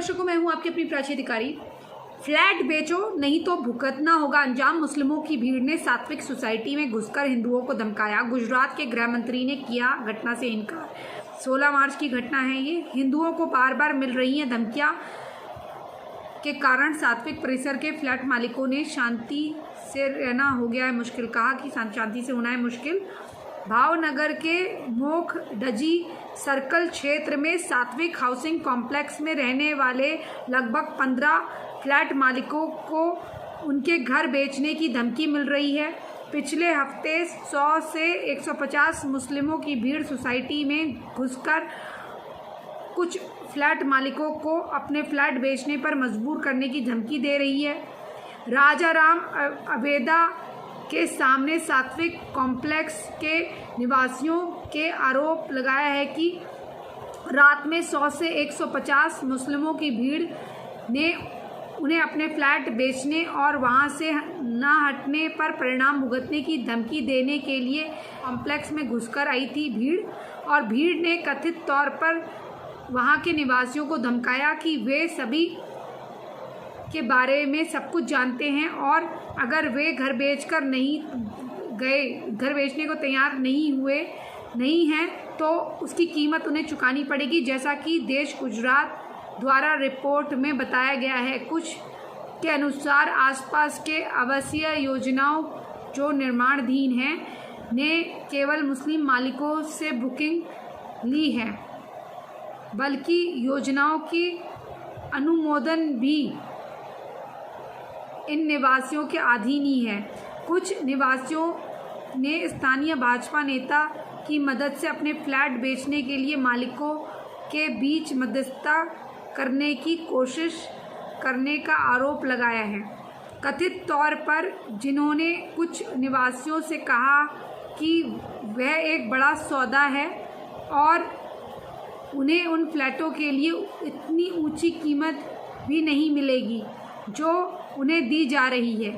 दर्शकों, मैं हूं आपकी अपनी प्राची अधिकारी। फ्लैट बेचो नहीं तो भुगतना होगा अंजाम। मुस्लिमों की भीड़ ने सात्विक सोसाइटी में घुसकर हिंदुओं को धमकाया। गुजरात के गृह मंत्री ने किया घटना से इनकार। 16 मार्च की घटना है ये। हिंदुओं को बार बार मिल रही हैं धमकियां के कारण सात्विक परिसर के फ्लैट मालिकों ने शांति से रहना हो गया है मुश्किल। कहा कि शांति से होना है मुश्किल। भावनगर के मोखडजी सर्कल क्षेत्र में सात्विक हाउसिंग कॉम्प्लेक्स में रहने वाले लगभग 15 फ्लैट मालिकों को उनके घर बेचने की धमकी मिल रही है। पिछले हफ्ते 100 से 150 मुस्लिमों की भीड़ सोसाइटी में घुसकर कुछ फ्लैट मालिकों को अपने फ्लैट बेचने पर मजबूर करने की धमकी दे रही है। राजाराम अवेदा के सामने सात्विक कॉम्प्लेक्स के निवासियों के आरोप लगाया है कि रात में 100 से 150 मुस्लिमों की भीड़ ने उन्हें अपने फ्लैट बेचने और वहां से न हटने पर परिणाम भुगतने की धमकी देने के लिए कॉम्प्लेक्स में घुसकर आई थी भीड़ ने कथित तौर पर वहां के निवासियों को धमकाया कि वे सभी के बारे में सब कुछ जानते हैं और अगर वे घर बेचने को तैयार नहीं हैं तो उसकी कीमत उन्हें चुकानी पड़ेगी। जैसा कि देश गुजरात द्वारा रिपोर्ट में बताया गया है, कुछ के अनुसार आसपास के आवासीय योजनाओं जो निर्माणाधीन हैं ने केवल मुस्लिम मालिकों से बुकिंग ली है, बल्कि योजनाओं की अनुमोदन भी इन निवासियों के अधीन ही है। कुछ निवासियों ने स्थानीय भाजपा नेता की मदद से अपने फ्लैट बेचने के लिए मालिकों के बीच मध्यस्थता करने की कोशिश करने का आरोप लगाया है। कथित तौर पर जिन्होंने कुछ निवासियों से कहा कि वह एक बड़ा सौदा है और उन्हें उन फ्लैटों के लिए इतनी ऊंची कीमत भी नहीं मिलेगी जो उन्हें दी जा रही है।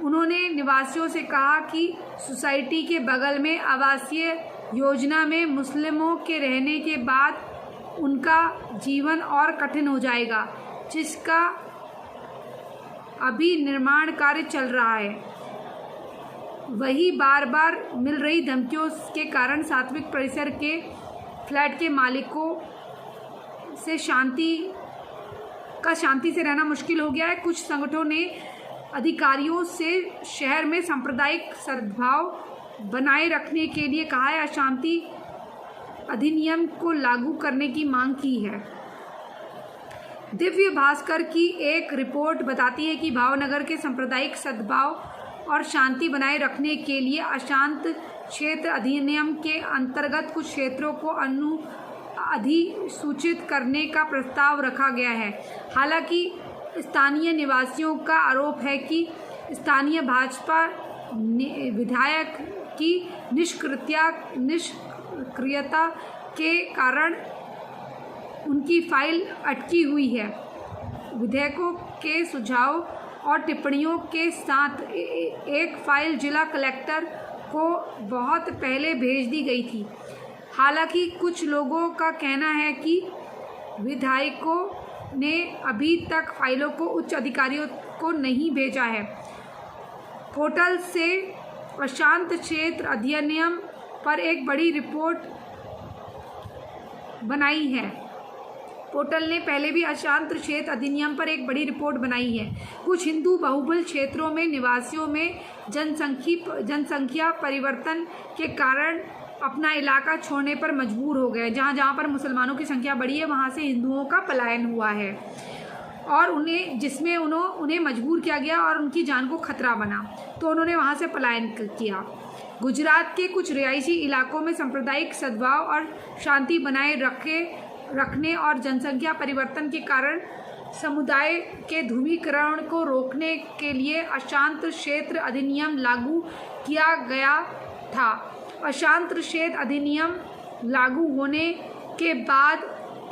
उन्होंने निवासियों से कहा कि सोसाइटी के बगल में आवासीय योजना में मुस्लिमों के रहने के बाद उनका जीवन और कठिन हो जाएगा, जिसका अभी निर्माण कार्य चल रहा है। वही बार बार मिल रही धमकियों के कारण सात्विक परिसर के फ्लैट के मालिकों से शांति से रहना मुश्किल हो गया है। कुछ संगठनों ने अधिकारियों से शहर में सांप्रदायिक सद्भाव बनाए रखने के लिए कहा है, अशांति अधिनियम को लागू करने की मांग की है। दिव्य भास्कर की एक रिपोर्ट बताती है कि भावनगर के सांप्रदायिक सद्भाव और शांति बनाए रखने के लिए अशांत क्षेत्र अधिनियम के अंतर्गत कुछ क्षेत्रों को अधिसूचित करने का प्रस्ताव रखा गया है। हालांकि स्थानीय निवासियों का आरोप है कि स्थानीय भाजपा विधायक की निष्क्रियता के कारण उनकी फाइल अटकी हुई है। विधेयकों के सुझाव और टिप्पणियों के साथ एक फाइल जिला कलेक्टर को बहुत पहले भेज दी गई थी। हालांकि कुछ लोगों का कहना है कि विधायकों ने अभी तक फाइलों को उच्च अधिकारियों को नहीं भेजा है। पोर्टल से अशांत क्षेत्र अधिनियम पर एक बड़ी रिपोर्ट बनाई है। पोर्टल ने पहले भी अशांत क्षेत्र अधिनियम पर एक बड़ी रिपोर्ट बनाई है। कुछ हिंदू बहुबल क्षेत्रों में निवासियों में जनसंख्या परिवर्तन के कारण अपना इलाका छोड़ने पर मजबूर हो गए। जहाँ पर मुसलमानों की संख्या बढ़ी है वहाँ से हिंदुओं का पलायन हुआ है और उन्हें मजबूर किया गया और उनकी जान को खतरा बना, तो उन्होंने वहाँ से पलायन किया। गुजरात के कुछ रिहायशी इलाकों में सांप्रदायिक सद्भाव और शांति बनाए रखने और जनसंख्या परिवर्तन के कारण समुदाय के ध्रुवीकरण को रोकने के लिए अशांत क्षेत्र अधिनियम लागू किया गया था। अशांत क्षेत्र अधिनियम लागू होने के बाद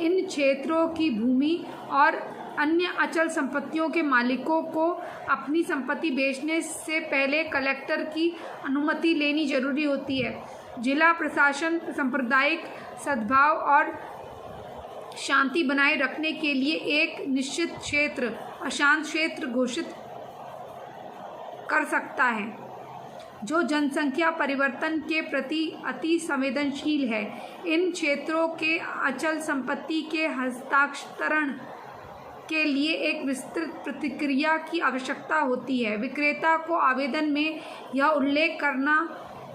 इन क्षेत्रों की भूमि और अन्य अचल संपत्तियों के मालिकों को अपनी संपत्ति बेचने से पहले कलेक्टर की अनुमति लेनी जरूरी होती है। जिला प्रशासन सांप्रदायिक सद्भाव और शांति बनाए रखने के लिए एक निश्चित क्षेत्र अशांत क्षेत्र घोषित कर सकता है, जो जनसंख्या परिवर्तन के प्रति अति संवेदनशील है। इन क्षेत्रों के अचल संपत्ति के हस्तांतरण के लिए एक विस्तृत प्रतिक्रिया की आवश्यकता होती है। विक्रेता को आवेदन में यह उल्लेख करना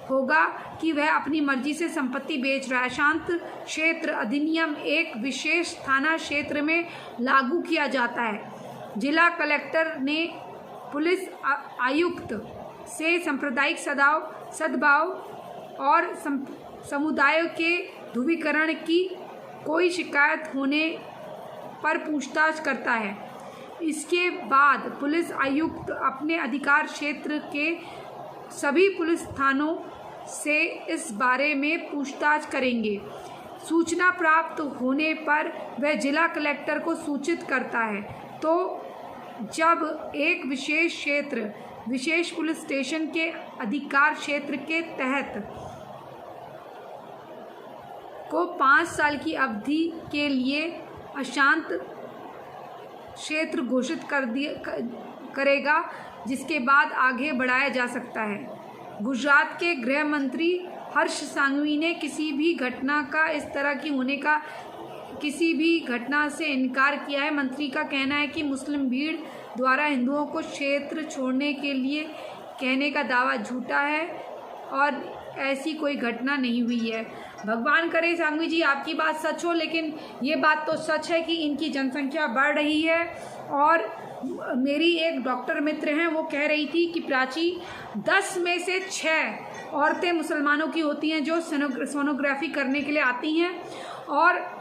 होगा कि वह अपनी मर्जी से संपत्ति बेच रहा है। शांत क्षेत्र अधिनियम एक विशेष थाना क्षेत्र में लागू किया जाता है। जिला कलेक्टर ने पुलिस आयुक्त से सांप्रदायिक सद्भाव और समुदायों के ध्रुवीकरण की कोई शिकायत होने पर पूछताछ करता है। इसके बाद पुलिस आयुक्त अपने अधिकार क्षेत्र के सभी पुलिस थानों से इस बारे में पूछताछ करेंगे। सूचना प्राप्त होने पर वह जिला कलेक्टर को सूचित करता है। तो जब एक विशेष क्षेत्र विशेष पुलिस स्टेशन के अधिकार क्षेत्र के तहत को 5 साल की अवधि के लिए अशांत क्षेत्र घोषित करेगा, जिसके बाद आगे बढ़ाया जा सकता है। गुजरात के गृह मंत्री हर्ष सांघवी ने किसी भी घटना का इस तरह की होने का किसी भी घटना से इनकार किया है। मंत्री का कहना है कि मुस्लिम भीड़ द्वारा हिंदुओं को क्षेत्र छोड़ने के लिए कहने का दावा झूठा है और ऐसी कोई घटना नहीं हुई है। भगवान करे सांघवी जी आपकी बात सच हो, लेकिन ये बात तो सच है कि इनकी जनसंख्या बढ़ रही है। और मेरी एक डॉक्टर मित्र हैं, वो कह रही थी कि प्राची 10 में से 6 औरतें मुसलमानों की होती हैं जो सोनोग्राफी करने के लिए आती हैं। और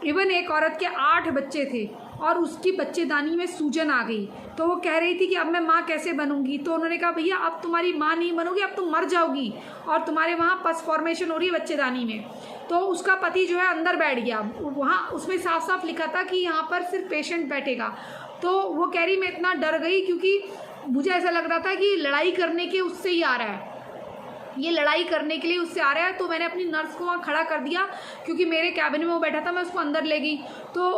इवन एक औरत के 8 बच्चे थे और उसकी बच्चेदानी में सूजन आ गई। तो वो कह रही थी कि अब मैं माँ कैसे बनूंगी। तो उन्होंने कहा भैया अब तुम्हारी माँ नहीं बनोगी, अब तुम मर जाओगी और तुम्हारे वहाँ पस फॉर्मेशन हो रही है बच्चेदानी में। तो उसका पति जो है अंदर बैठ गया, वहाँ उसमें साफ साफ लिखा था कि यहाँ पर सिर्फ पेशेंट बैठेगा। तो वो कह रही मैं इतना डर गई क्योंकि मुझे ऐसा लग रहा था कि लड़ाई करने के उससे ही आ रहा है, ये लड़ाई करने के लिए उससे आ रहा है। तो मैंने अपनी नर्स को वहाँ खड़ा कर दिया क्योंकि मेरे कैबिन में वो बैठा था, मैं उसको अंदर ले गई। तो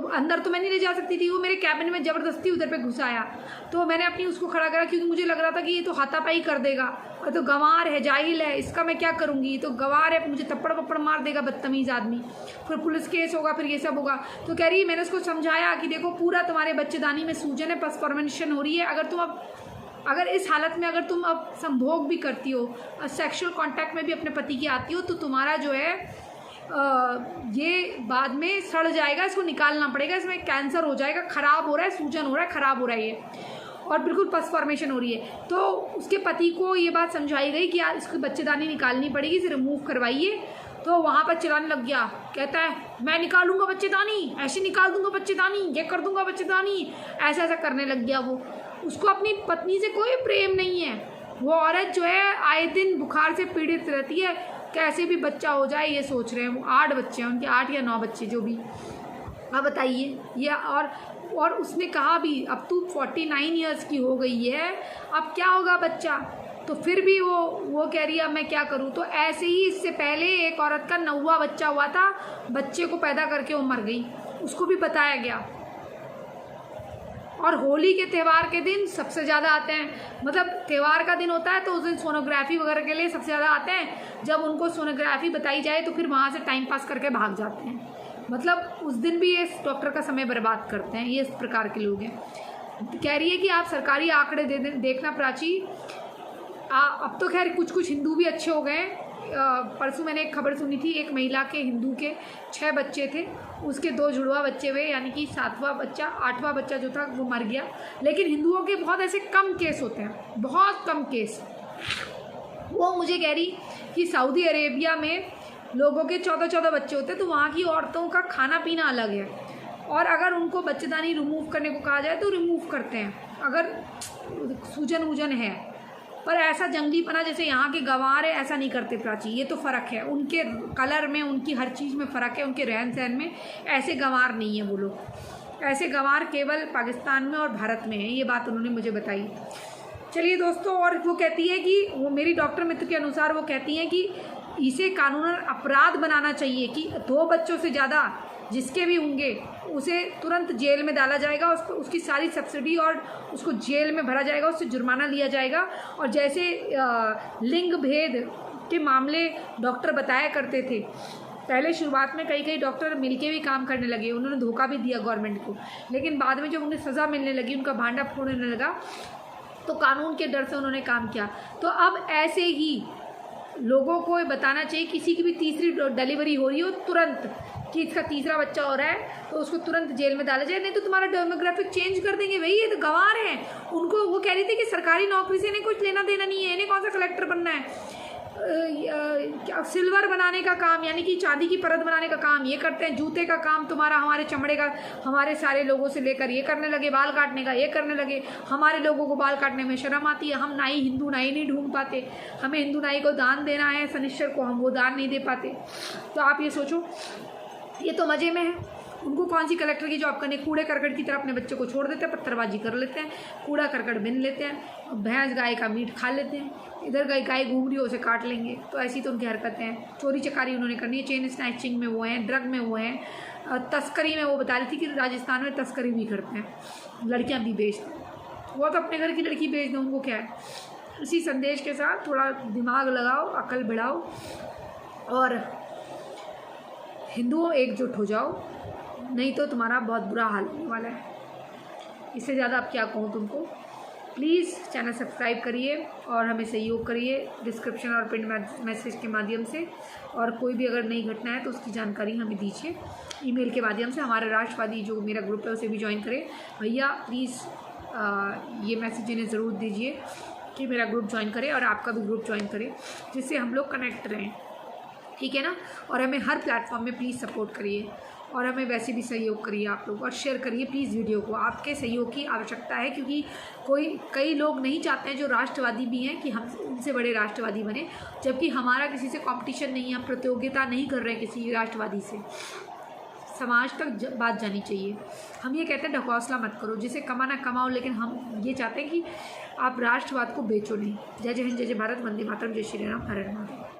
अंदर तो मैं नहीं ले जा सकती थी, वो मेरे कैबिन में ज़बरदस्ती उधर पे घुसाया। तो मैंने अपनी उसको खड़ा करा क्योंकि मुझे लग रहा था कि ये तो हाथापाई कर देगा, और तो गंवार है, जाहिल है, इसका मैं क्या करूँगी। तो गंवार है, मुझे थप्पड़ वप्पड़ मार देगा बदतमीज़ आदमी, फिर पुलिस केस होगा, फिर ये सब होगा। तो कह रही मैंने उसको समझाया कि देखो पूरा तुम्हारे बच्चेदानी में सूजन है, पस फॉर्मेशन हो रही है। अगर इस हालत में अगर तुम अब संभोग भी करती हो और सेक्सुअल कांटेक्ट में भी अपने पति की आती हो तो तुम्हारा जो है ये बाद में सड़ जाएगा, इसको निकालना पड़ेगा, इसमें कैंसर हो जाएगा, ख़राब हो रहा है, सूजन हो रहा है, ख़राब हो रहा है ये, और बिल्कुल पस फॉर्मेशन हो रही है। तो उसके पति को ये बात समझाई गई कि यार इसकी बच्चेदानी निकालनी पड़ेगी, इसे रिमूव करवाइए। तो वहाँ पर चिल्लाने लग गया, कहता है मैं निकालूंगा बच्चेदानी, ऐसे निकाल दूंगा बच्चेदानी, ये कर दूंगा बच्चेदानी, ऐसा ऐसा करने लग गया। वो उसको अपनी पत्नी से कोई प्रेम नहीं है। वो औरत जो है आए दिन बुखार से पीड़ित रहती है, कैसे भी बच्चा हो जाए ये सोच रहे हैं। वो 8 बच्चे हैं उनके, 8 या 9 बच्चे जो भी। अब बताइए ये। और उसने कहा भी अब तू 49 ईयर्स की हो गई है, अब क्या होगा बच्चा। तो फिर भी वो कह रही है अब मैं क्या करूं। तो ऐसे ही इससे पहले एक औरत का 9वां बच्चा हुआ था, बच्चे को पैदा करके वो मर गई, उसको भी बताया गया। और होली के त्यौहार के दिन सबसे ज़्यादा आते हैं, मतलब त्यौहार का दिन होता है तो उस दिन सोनोग्राफी वगैरह के लिए सबसे ज़्यादा आते हैं। जब उनको सोनोग्राफी बताई जाए तो फिर वहाँ से टाइम पास करके भाग जाते हैं, मतलब उस दिन भी ये डॉक्टर का समय बर्बाद करते हैं। ये इस प्रकार के लोग हैं। कह रही है कि आप सरकारी आंकड़े देखना प्राची। अब तो खैर कुछ हिंदू भी अच्छे हो गए। परसों मैंने एक खबर सुनी थी, एक महिला के हिंदू के 6 बच्चे थे, उसके 2 जुड़वा बच्चे हुए, यानी कि 7वां बच्चा 8वां बच्चा जो था वो मर गया। लेकिन हिंदुओं के बहुत ऐसे कम केस होते हैं, बहुत कम केस। वो मुझे कह रही कि सऊदी अरेबिया में लोगों के 14-14 बच्चे होते हैं, तो वहाँ की औरतों का खाना पीना अलग है, और अगर उनको बच्चेदानी रिमूव करने को कहा जाए तो रिमूव करते हैं अगर सूजन वूजन है। पर ऐसा जंगलीपना जैसे यहाँ के गंवार है ऐसा नहीं करते प्राची। ये तो फ़र्क है, उनके कलर में, उनकी हर चीज़ में फ़र्क है, उनके रहन सहन में। ऐसे गंवार नहीं है वो लोग, ऐसे गंवार केवल पाकिस्तान में और भारत में है। ये बात उन्होंने मुझे बताई। चलिए दोस्तों, और वो कहती है कि वो मेरी डॉक्टर मित्र के अनुसार वो कहती हैं कि इसे कानूनन अपराध बनाना चाहिए कि 2 बच्चों से ज़्यादा जिसके भी होंगे उसे तुरंत जेल में डाला जाएगा, उसकी सारी सब्सिडी और उसको जेल में भरा जाएगा, उससे जुर्माना लिया जाएगा। और जैसे लिंग भेद के मामले डॉक्टर बताया करते थे, पहले शुरुआत में कई डॉक्टर मिलके भी काम करने लगे, उन्होंने धोखा भी दिया गवर्नमेंट को, लेकिन बाद में जब उन्हें सज़ा मिलने लगी, उनका भांडा फोड़ने लगा, तो कानून के डर से उन्होंने काम किया। तो अब ऐसे ही लोगों को बताना चाहिए, किसी की भी तीसरी डिलीवरी हो रही हो तुरंत कि इसका तीसरा बच्चा हो रहा है तो उसको तुरंत जेल में डाला जाए, नहीं तो तुम्हारा डेमोग्राफिक चेंज कर देंगे। भाई ये तो गंवार हैं, उनको वो कह रही थी कि सरकारी नौकरी से इन्हें कुछ लेना देना नहीं है, इन्हें कौन सा कलेक्टर बनना है। सिल्वर बनाने का काम यानी कि चांदी की परत बनाने का काम ये करते हैं, जूते का काम तुम्हारा हमारे चमड़े का, हमारे सारे लोगों से लेकर ये करने लगे, बाल काटने का ये करने लगे। हमारे लोगों को बाल काटने में शर्म आती है, हम नाई हिंदू नाई नहीं ढूंढ पाते, हमें हिंदू नाई को दान देना है शनिश्चर को, हम वो दान नहीं दे पाते। तो आप ये सोचो, ये तो मज़े में है, उनको कौन सी कलेक्टर की जॉब करनी। कूड़े करकट की तरह अपने बच्चों को छोड़ देते हैं, पत्थरबाजी कर लेते हैं, कूड़ा करकट बिन लेते हैं, भैंस गाय का मीट खा लेते हैं, इधर गाय घूम रही हो उसे काट लेंगे। तो ऐसी तो उनकी हरकतें हैं। चोरी चकारी उन्होंने करनी है, चेन स्नैचिंग में वो हैं, ड्रग में वो हैं, तस्करी में वो बता रही थी कि राजस्थान में तस्करी भी करते हैं, लड़कियाँ भी बेचते हैं। वो तो अपने घर की लड़की बेच दें, उनको क्या है। इसी संदेश के साथ थोड़ा दिमाग लगाओ, अकल बढ़ाओ और हिंदुओं एकजुट हो जाओ, नहीं तो तुम्हारा बहुत बुरा हाल होने वाला है। इससे ज़्यादा अब क्या कहूँ तुमको। प्लीज़ चैनल सब्सक्राइब करिए और हमें सहयोग करिए डिस्क्रिप्शन और पिन मैसेज के माध्यम से। और कोई भी अगर नई घटना है तो उसकी जानकारी हमें दीजिए ईमेल के माध्यम से। हमारा राष्ट्रवादी जो मेरा ग्रुप है उसे भी ज्वाइन करें भैया प्लीज़। ये मैसेज इन्हें ज़रूर दीजिए कि मेरा ग्रुप ज्वाइन करें और आपका भी ग्रुप ज्वाइन करें, जिससे हम लोग कनेक्ट रहें, ठीक है ना। और हमें हर प्लेटफॉर्म में प्लीज़ सपोर्ट करिए और हमें वैसे भी सहयोग करिए आप लोग, और शेयर करिए प्लीज़ वीडियो को। आपके सहयोग की आवश्यकता है, क्योंकि कई लोग नहीं चाहते हैं जो राष्ट्रवादी भी हैं कि हम उनसे बड़े राष्ट्रवादी बने, जबकि हमारा किसी से कंपटीशन नहीं है, हम प्रतियोगिता नहीं कर रहे हैं किसी राष्ट्रवादी से। समाज तक बात जानी चाहिए। हम ये कहते हैं ढकोसला मत करो, जिसे कमाना कमाओ, लेकिन हम ये चाहते हैं कि आप राष्ट्रवाद को बेचो नहीं। जय जय हिंद, जय जय भारत, वंदे मातरम, जय श्री राम, हरे राम।